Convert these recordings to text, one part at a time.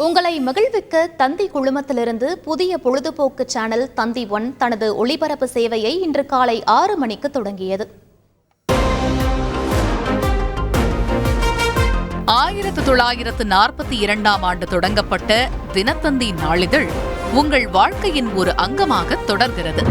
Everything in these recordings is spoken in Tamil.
உங்களை மகிழ்விக்க தந்தி குழுமத்திலிருந்து புதிய பொழுதுபோக்கு சேனல் தந்தி ஒன் தனது ஒளிபரப்பு சேவையை இன்று காலை 6 மணிக்கு தொடங்கியது. 1942ஆம் ஆண்டு தொடங்கப்பட்ட தினத்தந்தி நாளிதழ் உங்கள் வாழ்க்கையின் ஒரு அங்கமாக தொடர்கிறது.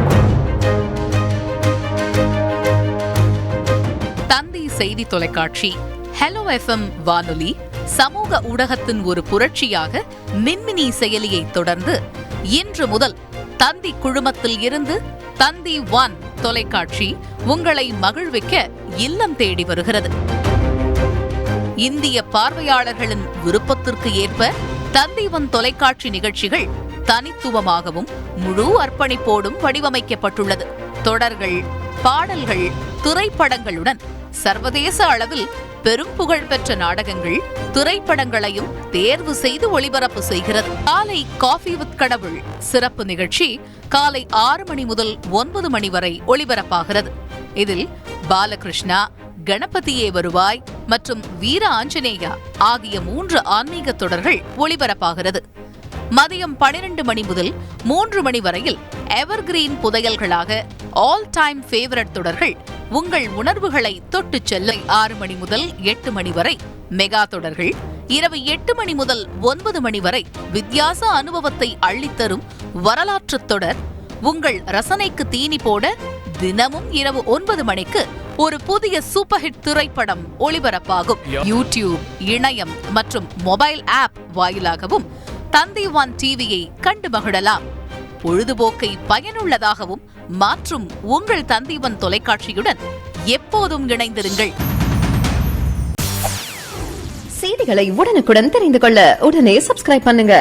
தந்தி செய்தி தொலைக்காட்சி, ஹலோ FM வானொலி, சமூக ஊடகத்தின் ஒரு புரட்சியாக மின்மினி செயலியை தொடர்ந்து இன்று முதல் தந்தி குழுமத்தில் இருந்து தந்தி ஒன் தொலைக்காட்சி உங்களை மகிழ்விக்க இல்லம் தேடி வருகிறது. இந்திய பார்வையாளர்களின் விருப்பத்திற்கு ஏற்ப தந்தி ஒன் தொலைக்காட்சி நிகழ்ச்சிகள் தனித்துவமாகவும் முழு அர்ப்பணிப்போடும் வடிவமைக்கப்பட்டுள்ளது. தொடர்கள், பாடல்கள், திரைப்படங்களுடன் சர்வதேச அளவில் பெரும் புகழ் பெற்ற நாடகங்கள், திரைப்படங்களையும் தேர்வு செய்து ஒளிபரப்பு செய்கிறது. காலை காஃபி வித் கடவுள் சிறப்பு நிகழ்ச்சி காலை 6 மணி முதல் 9 மணி வரை ஒளிபரப்பாகிறது. இதில் பாலகிருஷ்ணா, கணபதியே வருவாய் மற்றும் வீர ஆஞ்சநேயா ஆகிய 3 ஆன்மீக தொடர்கள் ஒளிபரப்பாகிறது. மதியம் 12 மணி முதல் 3 மணி வரையில் எவர்கிரீன் புதையல்களாக ஆல் டைம் ஃபேவரட் தொடர்கள் உங்கள் உணர்வுகளை தொட்டுச் செல்ல 6 மணி முதல் 8 மணி வரை மெகா தொடர்கள், இரவு 8 மணி முதல் 9 மணி வரை வித்தியாச அனுபவத்தை அள்ளித்தரும் வரலாற்று தொடர், உங்கள் ரசனைக்கு தீனி போட தினமும் இரவு 9 மணிக்கு ஒரு புதிய சூப்பர் ஹிட் திரைப்படம் ஒளிபரப்பாகும். யூடியூப், இணையம் மற்றும் மொபைல் ஆப் வாயிலாகவும் தந்தி ஒன் டிவியை கண்டு மகிழலாம். பொழுதுபோக்கை பயனுள்ளதாகவும் மாற்றும் உங்கள் தந்தி ஒன் தொலைக்காட்சியுடன் எப்போதும் இணைந்திருங்கள். செய்திகளை உடனுக்குடன் தெரிந்து கொள்ள உடனே சப்ஸ்கிரைப் பண்ணுங்க.